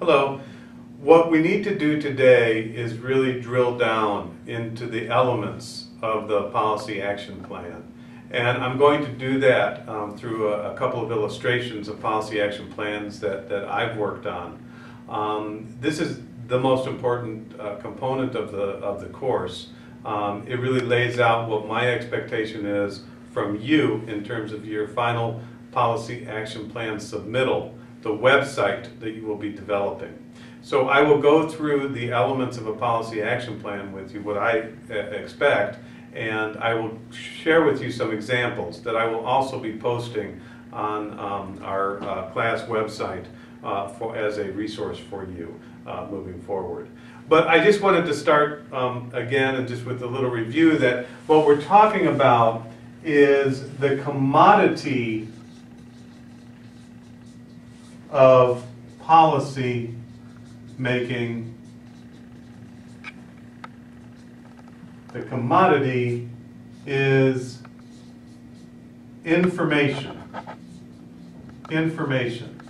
Hello. What we need to do today is really drill down into the elements of the policy action plan. And I'm going to do that through a couple of illustrations of policy action plans that I've worked on. This is the most important component of the course. It really lays out what my expectation is from you in terms of your final policy action plan submittal, the website that you will be developing. So I will go through the elements of a policy action plan with you, what I expect, and I will share with you some examples that I will also be posting on our class website as a resource for you moving forward. But I just wanted to start again and just with a little review that what we're talking about is the commodity of policy making. The commodity is information. Information.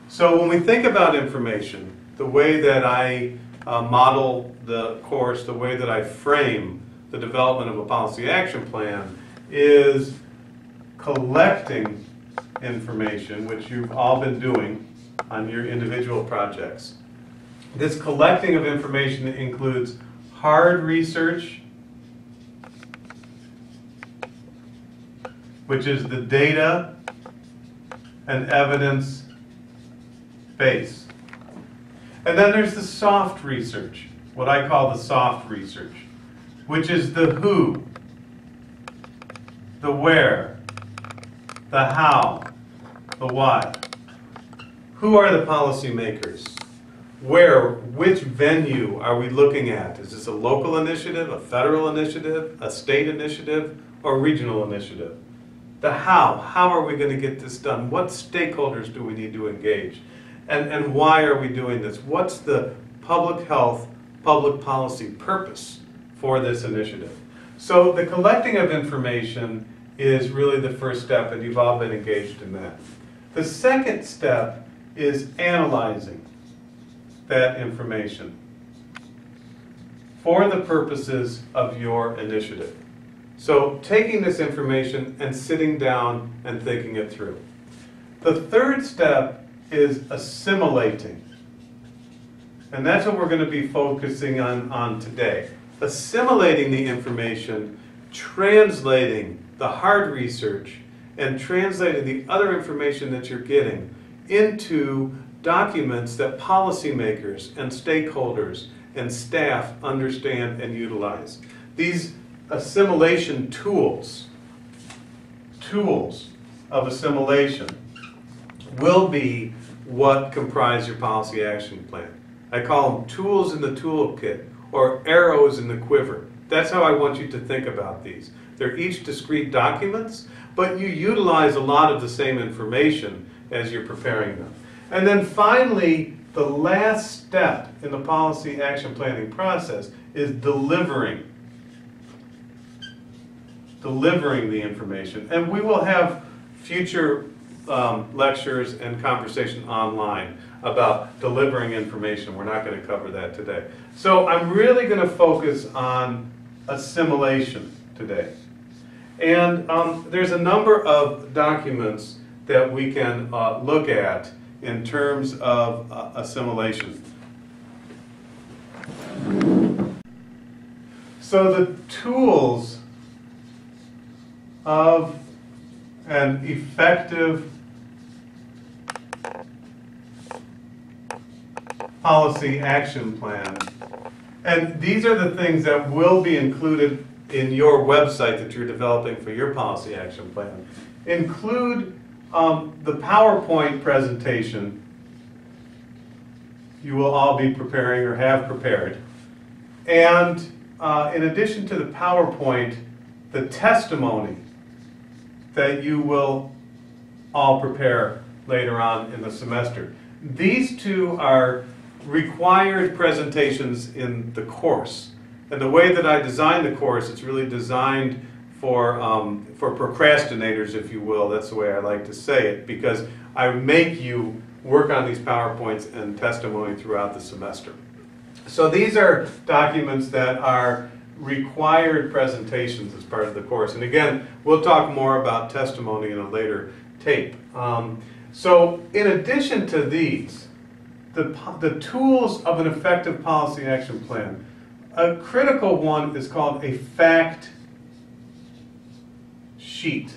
So when we think about information, the way that I model the course, the way that I frame the development of a policy action plan is collecting information, which you've all been doing on your individual projects. This collecting of information includes hard research, which is the data and evidence base. And then there's the soft research, what I call the soft research, which is the who, the where, the how, the why. Who are the policymakers? Where, which venue are we looking at? Is this a local initiative, a federal initiative, a state initiative, or regional initiative? The how are we going to get this done? What stakeholders do we need to engage? And why are we doing this? What's the public health, public policy purpose for this initiative? So the collecting of information is really the first step, and you've all been engaged in that. The second step is analyzing that information for the purposes of your initiative. So taking this information and sitting down and thinking it through. The third step is assimilating. And that's what we're going to be focusing on today. Assimilating the information, translating the hard research, and translating the other information that you're getting into documents that policymakers and stakeholders and staff understand and utilize. These assimilation tools of assimilation will be what comprise your policy action plan. I call them tools in the toolkit or arrows in the quiver. That's how I want you to think about these. They're each discrete documents, but you utilize a lot of the same information as you're preparing them. And then finally, the last step in the policy action planning process is delivering the information. And we will have future lectures and conversation online about delivering information. We're not going to cover that today. So I'm really going to focus on assimilation today. And there's a number of documents that we can look at in terms of assimilation. So the tools of an effective policy action plan, and these are the things that will be included in your website that you're developing for your policy action plan, include the PowerPoint presentation you will all be preparing or have prepared. And in addition to the PowerPoint, the testimony that you will all prepare later on in the semester. These two are required presentations in the course. And the way that I designed the course, it's really designed for procrastinators, if you will. That's the way I like to say it, because I make you work on these PowerPoints and testimony throughout the semester. So these are documents that are required presentations as part of the course. And again, we'll talk more about testimony in a later tape. So in addition to these, the tools of an effective policy action plan, a critical one is called a fact sheet.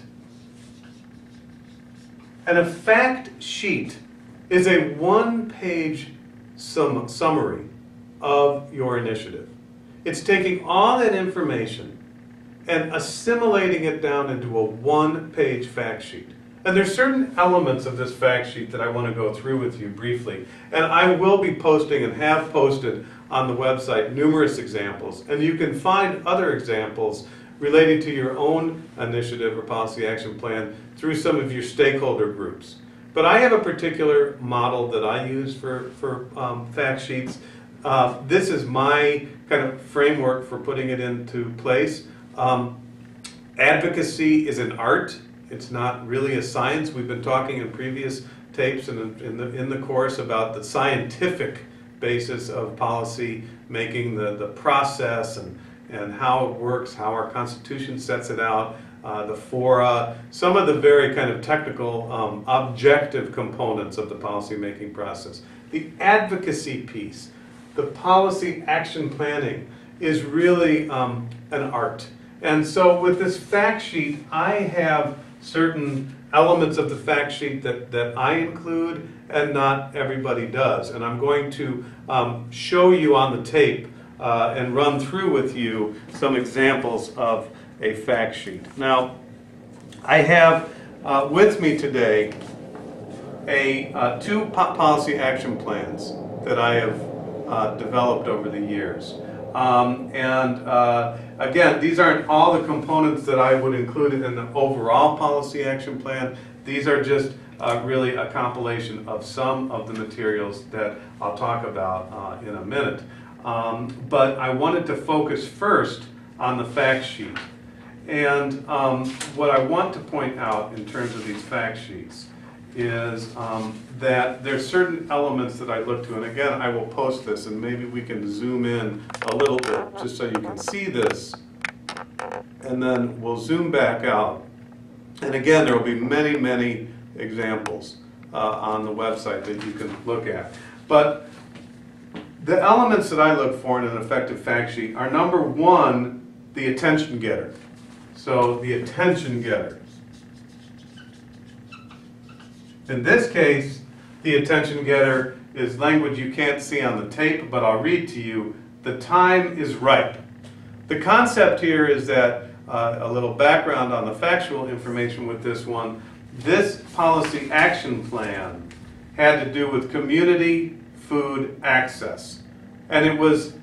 And a fact sheet is a one-page summary of your initiative. It's taking all that information and assimilating it down into a one-page fact sheet. And there's certain elements of this fact sheet that I want to go through with you briefly. And I will be posting and have posted on the website numerous examples. And you can find other examples relating to your own initiative or policy action plan through some of your stakeholder groups. But I have a particular model that I use for fact sheets. This is my kind of framework for putting it into place. Advocacy is an art. It's not really a science. We've been talking in previous tapes and in the course about the scientific basis of policy making, the process and how it works, how our Constitution sets it out, the fora, some of the very kind of technical, objective components of the policy making process. The advocacy piece, the policy action planning, is really an art. And so with this fact sheet, I have certain elements of the fact sheet that I include and not everybody does. And I'm going to show you on the tape and run through with you some examples of a fact sheet. Now, I have with me today two policy action plans that I have developed over the years. Again, these aren't all the components that I would include in the overall policy action plan. These are just really a compilation of some of the materials that I'll talk about in a minute. But I wanted to focus first on the fact sheet. And what I want to point out in terms of these fact sheets is that there's certain elements that I look to, and again, I will post this, and maybe we can zoom in a little bit just so you can see this, and then we'll zoom back out. And again, there will be many, many examples on the website that you can look at. But the elements that I look for in an effective fact sheet are, number one, the attention getter. So the attention getter. In this case, the attention getter is language you can't see on the tape, but I'll read to you. The time is ripe. The concept here is that, a little background on the factual information with this one, this policy action plan had to do with community food access. And it was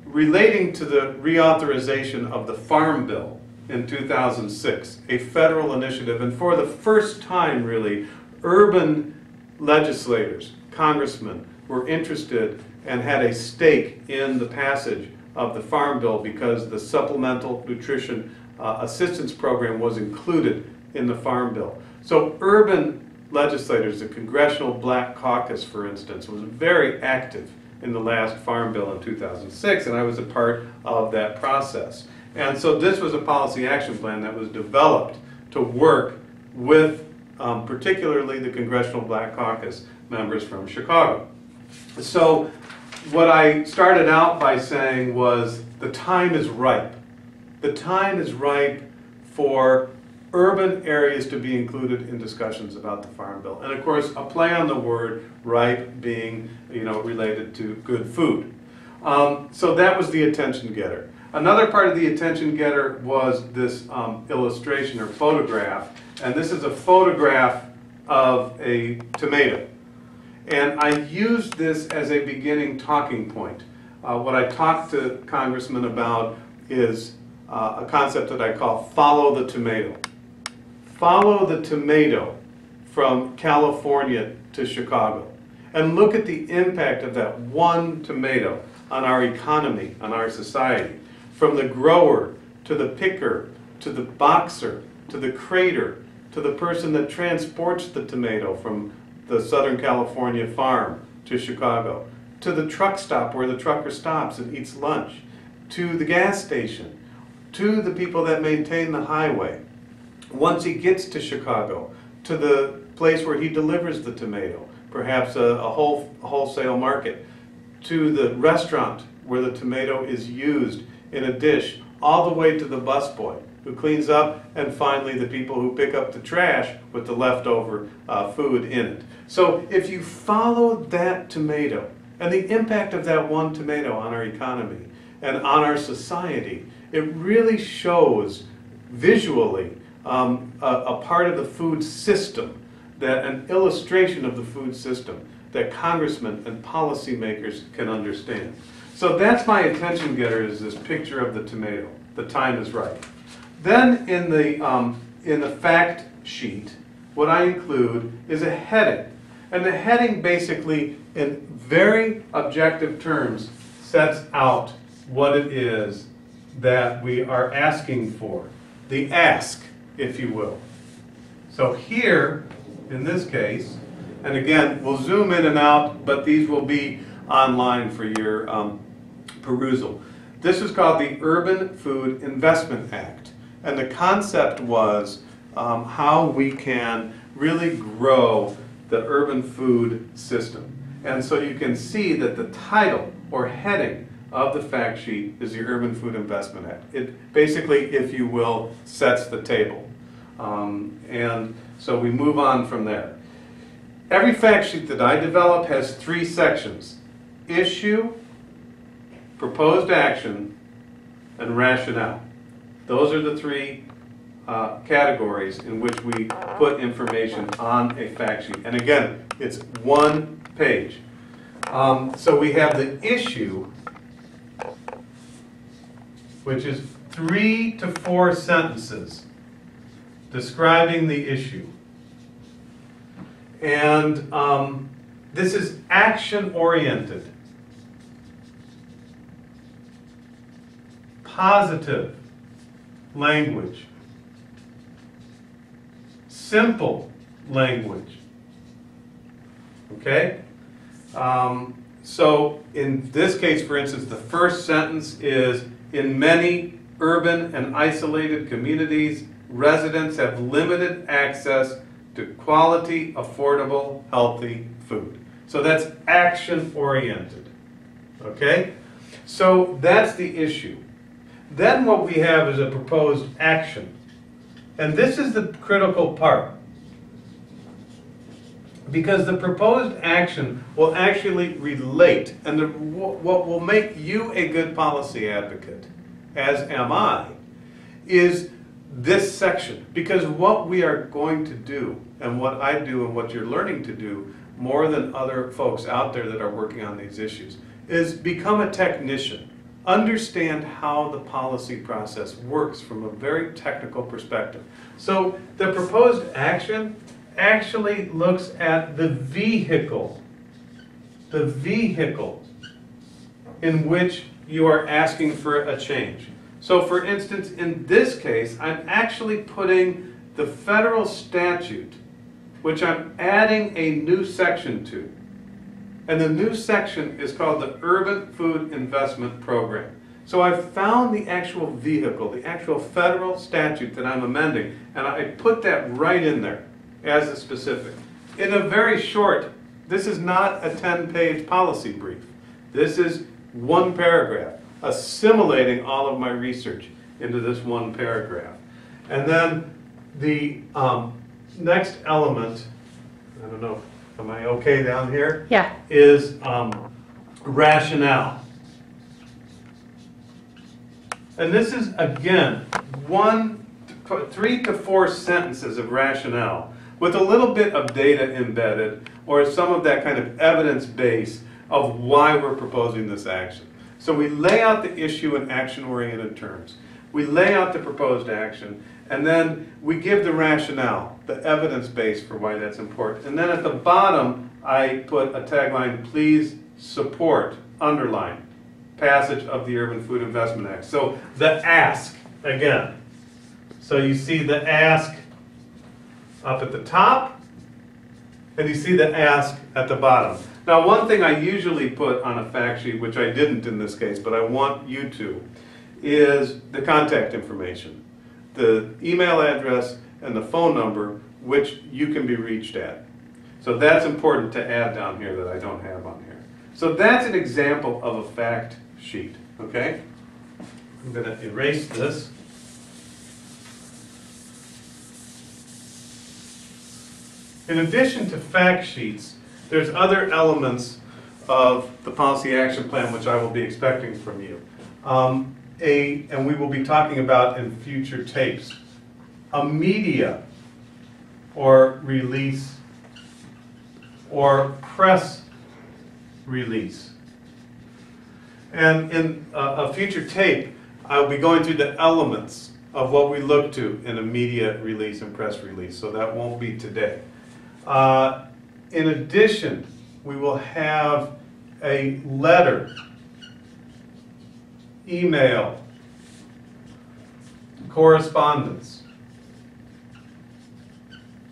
relating to the reauthorization of the Farm Bill in 2006, a federal initiative. And for the first time, really, urban legislators, congressmen, were interested and had a stake in the passage of the Farm Bill because the Supplemental Nutrition Assistance Program was included in the Farm Bill. So urban legislators, the Congressional Black Caucus, for instance, was very active in the last Farm Bill in 2006, and I was a part of that process. And so this was a policy action plan that was developed to work with particularly the Congressional Black Caucus members from Chicago. So what I started out by saying was the time is ripe. The time is ripe for urban areas to be included in discussions about the Farm Bill. And of course, a play on the word ripe being, related to good food. So that was the attention getter. Another part of the attention getter was this illustration or photograph. And this is a photograph of a tomato. And I used this as a beginning talking point. What I talked to congressmen about is a concept that I call follow the tomato. Follow the tomato from California to Chicago. And look at the impact of that one tomato on our economy, on our society. From the grower, to the picker, to the boxer, to the crater, to the person that transports the tomato from the Southern California farm to Chicago, to the truck stop where the trucker stops and eats lunch, to the gas station, to the people that maintain the highway. Once he gets to Chicago, to the place where he delivers the tomato, perhaps a wholesale market, to the restaurant where the tomato is used in a dish, all the way to the busboy who cleans up, and finally the people who pick up the trash with the leftover food in it. So if you follow that tomato and the impact of that one tomato on our economy and on our society, it really shows visually a part of the food system, that an illustration of the food system that congressmen and policymakers can understand. So that's my attention getter, is this picture of the tomato. The time is right. Then in the fact sheet, what I include is a heading. And the heading basically, in very objective terms, sets out what it is that we are asking for. The ask, if you will. So here, in this case, and again, we'll zoom in and out, but these will be online for your perusal. This is called the Urban Food Investment Act. And the concept was how we can really grow the urban food system. And so you can see that the title or heading of the fact sheet is the Urban Food Investment Act. It basically, if you will, sets the table. And so we move on from there. Every fact sheet that I develop has 3 sections: issue, proposed action, and rationale. Those are the 3 categories in which we put information on a fact sheet. And again, it's 1 page. So we have the issue, which is 3 to 4 sentences describing the issue. And this is action-oriented, positive language, simple language. Okay? So in this case, for instance, the first sentence is, in many urban and isolated communities, residents have limited access to quality, affordable, healthy food. So that's action-oriented. Okay? So that's the issue. Then what we have is a proposed action. And this is the critical part. Because the proposed action will actually relate, and what will make you a good policy advocate, as am I, is this section. Because what we are going to do, and what I do and what you're learning to do more than other folks out there that are working on these issues, is become a technician. Understand how the policy process works from a very technical perspective. So the proposed action actually looks at the vehicle in which you are asking for a change. So for instance, in this case, I'm actually putting the federal statute, which I'm adding a new section to. And the new section is called the Urban Food Investment Program. So I've found the actual vehicle, the actual federal statute that I'm amending, and I put that right in there as a specific. In a very short, this is not a 10-page policy brief. This is 1 paragraph, assimilating all of my research into this 1 paragraph. And then the next element, I don't know, am I okay down here? Yeah. Is rationale. And this is, again, 3 to 4 sentences of rationale with a little bit of data embedded, or some of that kind of evidence base of why we're proposing this action. So we lay out the issue in action-oriented terms. We lay out the proposed action, and then we give the rationale, the evidence base for why that's important. And then at the bottom, I put a tagline, please support, underline, passage of the Urban Food Investment Act. So the ask, again. So you see the ask up at the top, And you see the ask at the bottom. Now, one thing I usually put on a fact sheet, which I didn't in this case, but I want you to, is the contact information, the email address and the phone number which you can be reached at. So that's important to add down here that I don't have on here. So that's an example of a fact sheet, okay? I'm going to erase this. In addition to fact sheets, there's other elements of the policy action plan which I will be expecting from you. And we will be talking about in future tapes. A media or release or press release. And in a future tape, I'll be going through the elements of what we look to in a media release and press release, so that won't be today. In addition, we will have a letter, email, correspondence,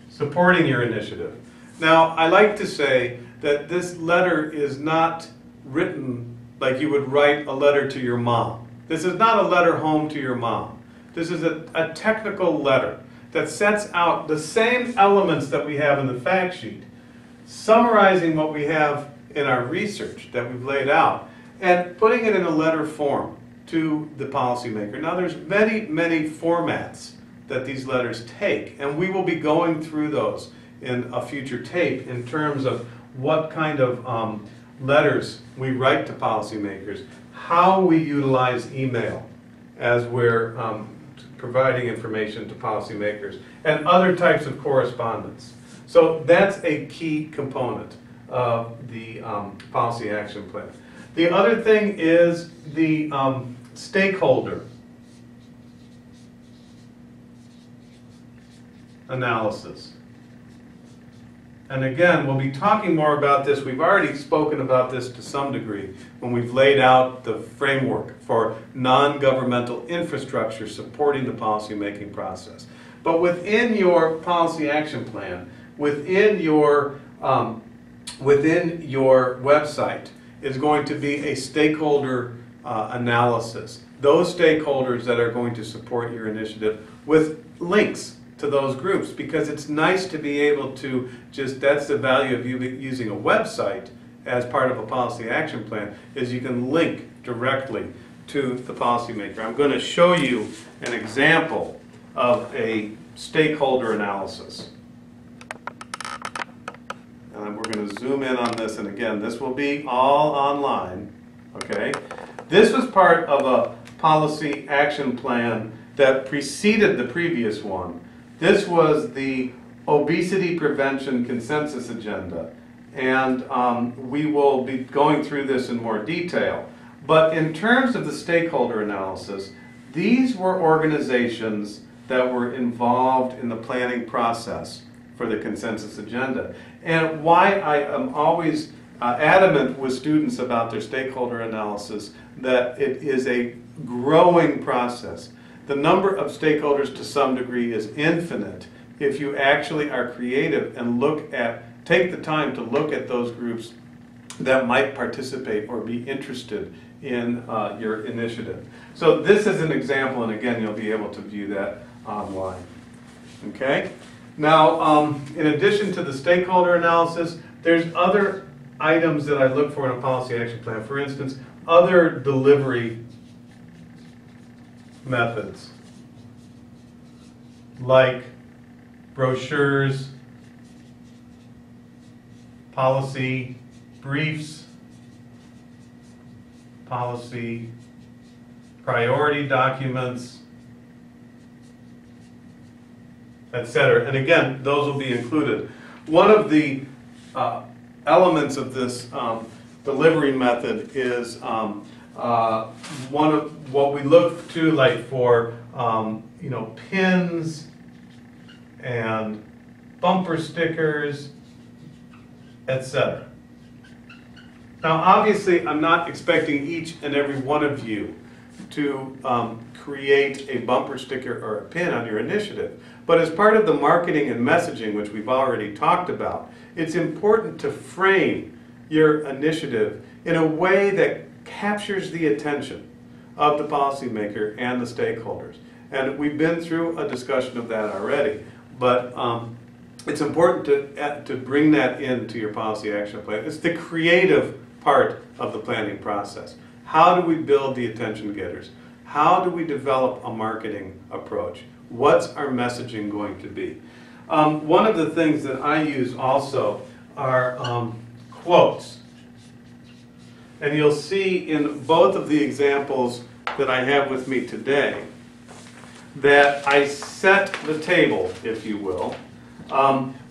supporting your initiative. Now, I like to say that this letter is not written like you would write a letter to your mom. This is not a letter home to your mom. This is a technical letter that sets out the same elements that we have in the fact sheet, summarizing what we have in our research that we've laid out, and putting it in a letter form to the policymaker. Now, there's many, many formats that these letters take, and we will be going through those in a future tape in terms of what kind of letters we write to policymakers, how we utilize email as we're providing information to policymakers, and other types of correspondence. So that's a key component of the policy action plan. The other thing is the stakeholder analysis. And again, we'll be talking more about this. We've already spoken about this to some degree when we've laid out the framework for non-governmental infrastructure supporting the policymaking process. But within your policy action plan, within your website is going to be a stakeholder analysis. Those stakeholders that are going to support your initiative with links to those groups, because it's nice to be able to just, that's the value of you using a website as part of a policy action plan, is you can link directly to the policymaker. I'm going to show you an example of a stakeholder analysis. And we're going to zoom in on this, and again, this will be all online, okay? This was part of a policy action plan that preceded the previous one. This was the Obesity Prevention Consensus Agenda, and we will be going through this in more detail. But in terms of the stakeholder analysis, these were organizations that were involved in the planning process for the consensus agenda. And why I am always adamant with students about their stakeholder analysis, that it is a growing process. The number of stakeholders to some degree is infinite if you actually are creative and take the time to look at those groups that might participate or be interested in your initiative. So this is an example, and again, you'll be able to view that online. Okay? Now, in addition to the stakeholder analysis, there's other items that I look for in a policy action plan. For instance, other delivery methods, like brochures, policy briefs, policy priority documents, etc. And again, those will be included. One of the elements of this delivery method is one of what we look to, like for pins and bumper stickers, etc. Now, obviously, I'm not expecting each and every one of you to create a bumper sticker or a pin on your initiative. But as part of the marketing and messaging, which we've already talked about, it's important to frame your initiative in a way that captures the attention of the policymaker and the stakeholders. And we've been through a discussion of that already, but it's important to bring that into your policy action plan. It's the creative part of the planning process. How do we build the attention getters? How do we develop a marketing approach? What's our messaging going to be? One of the things that I use also are quotes. And you'll see in both of the examples that I have with me today that I set the table, if you will,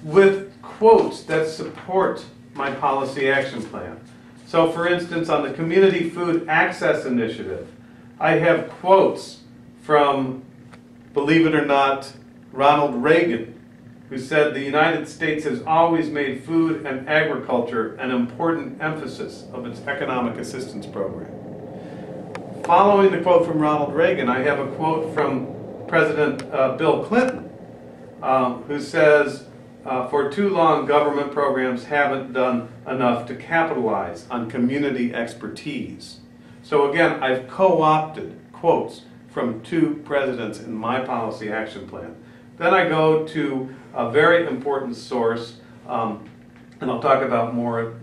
with quotes that support my policy action plan. So for instance, on the Community Food Access Initiative, I have quotes from, believe it or not, Ronald Reagan, who said the United States has always made food and agriculture an important emphasis of its economic assistance program. Following the quote from Ronald Reagan, I have a quote from President Bill Clinton, who says, for too long government programs haven't done enough to capitalize on community expertise. So again, I've co-opted quotes from two presidents in my policy action plan. Then I go to a very important source, and I'll talk about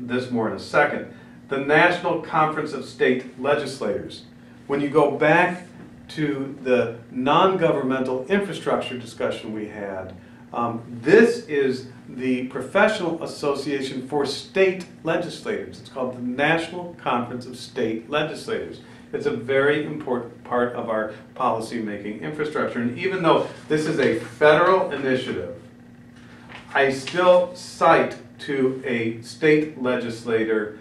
this more in a second, the National Conference of State Legislators. When you go back to the non-governmental infrastructure discussion we had, this is the professional association for state legislators. It's called the National Conference of State Legislators. It's a very important part of our policy-making infrastructure. And even though this is a federal initiative, I still cite to a state legislator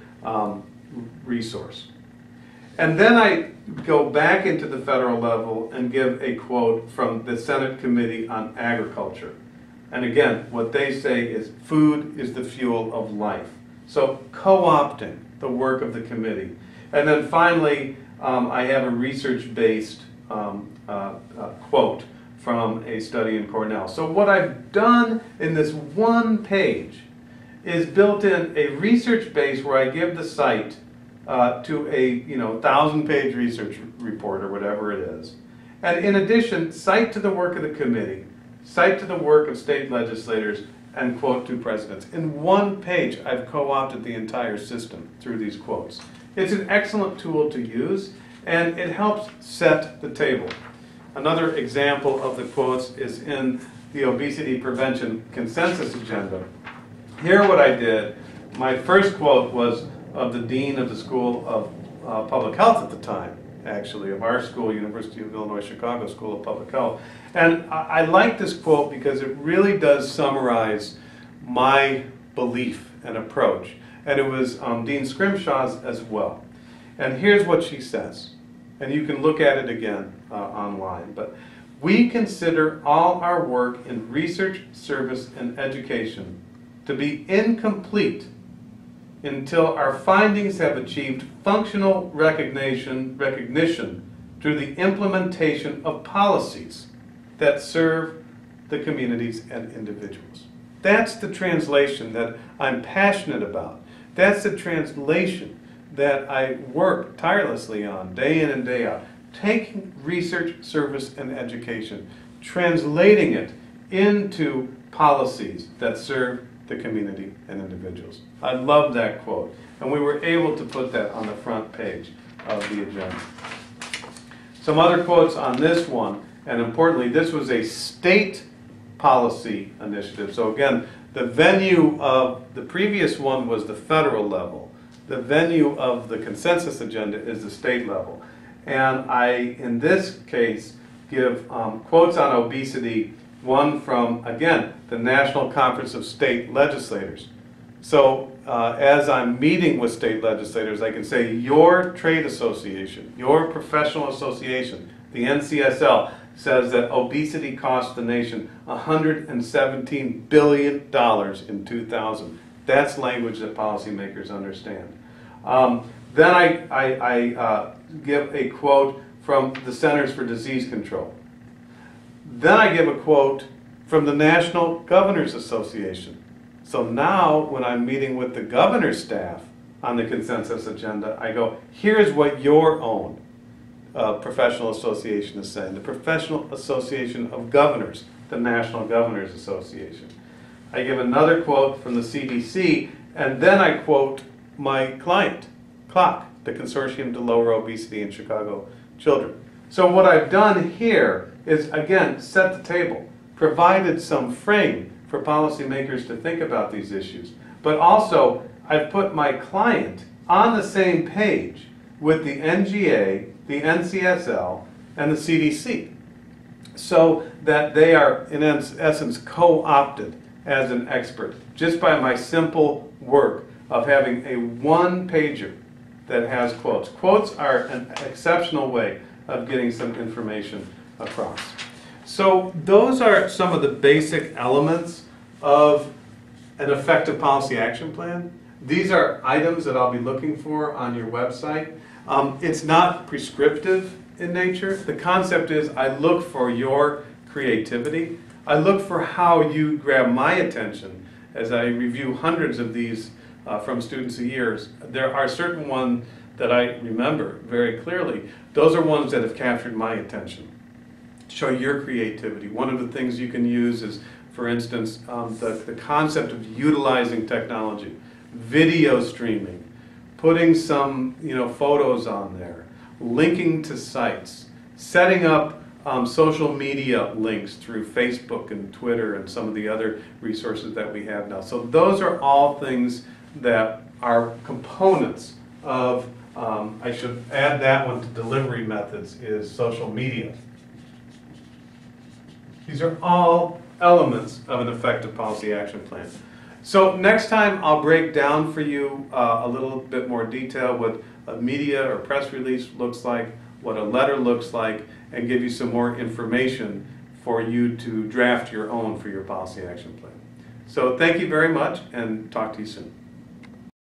resource. And then I go back into the federal level and give a quote from the Senate Committee on Agriculture. And again, what they say is food is the fuel of life. So co-opting the work of the committee. And then finally, I have a research-based quote from a study in Cornell. So what I've done in this one page is built in a research base where I give the site to a 1,000-page research report or whatever it is. And in addition, cite to the work of the committee, cite to the work of state legislators, and quote two presidents. In one page, I've co-opted the entire system through these quotes. It's an excellent tool to use, and it helps set the table. Another example of the quotes is in the Obesity Prevention Consensus Agenda. Here what I did, my first quote was of the Dean of the School of Public Health at the time, actually, of our school, University of Illinois Chicago School of Public Health. And I like this quote because it really does summarize my belief and approach. And it was Dean Scrimshaw's as well. And here's what she says, and you can look at it again online. But we consider all our work in research, service, and education to be incomplete until our findings have achieved functional recognition through the implementation of policies that serve the communities and individuals. That's the translation that I'm passionate about. That's the translation that I work tirelessly on day in and day out. Taking research, service, and education, translating it into policies that serve the community and individuals. I love that quote. And we were able to put that on the front page of the agenda. Some other quotes on this one, and importantly, this was a state policy initiative. So again, the venue of the previous one was the federal level. The venue of the consensus agenda is the state level. And I, in this case, give quotes on obesity, one from, again, the National Conference of State Legislators. So as I'm meeting with state legislators, I can say, your trade association, your professional association, the NCSL, says that obesity cost the nation $117 billion in 2000. That's language that policymakers understand. Then I give a quote from the Centers for Disease Control. Then I give a quote from the National Governors Association, So now when I'm meeting with the governor's staff on the consensus agenda, I go, here's what your own professional association is saying, the Professional Association of Governors, the National Governors Association. I give another quote from the CDC, and then I quote my client, CLOC, the Consortium to Lower Obesity in Chicago Children. So what I've done here is, again, set the table, provided some frame for policymakers to think about these issues, but also I've put my client on the same page with the NGA, the NCSL, and the CDC, so that they are, in essence, co-opted as an expert, just by my simple work of having a one-pager that has quotes. Quotes are an exceptional way of getting some information across. So those are some of the basic elements of an effective policy action plan. These are items that I'll be looking for on your website. It's not prescriptive in nature. The concept is I look for your creativity. I look for how you grab my attention as I review hundreds of these from students a year. There are certain ones that I remember very clearly. Those are ones that have captured my attention. Show your creativity. One of the things you can use is, for instance, the concept of utilizing technology, video streaming, putting some photos on there, linking to sites, setting up social media links through Facebook and Twitter and some of the other resources that we have now. So those are all things that are components of, I should add that one to delivery methods, is social media. These are all elements of an effective policy action plan. So next time I'll break down for you a little bit more detail what a media or press release looks like, what a letter looks like, and give you some more information for you to draft your own for your policy action plan. So thank you very much, and talk to you soon.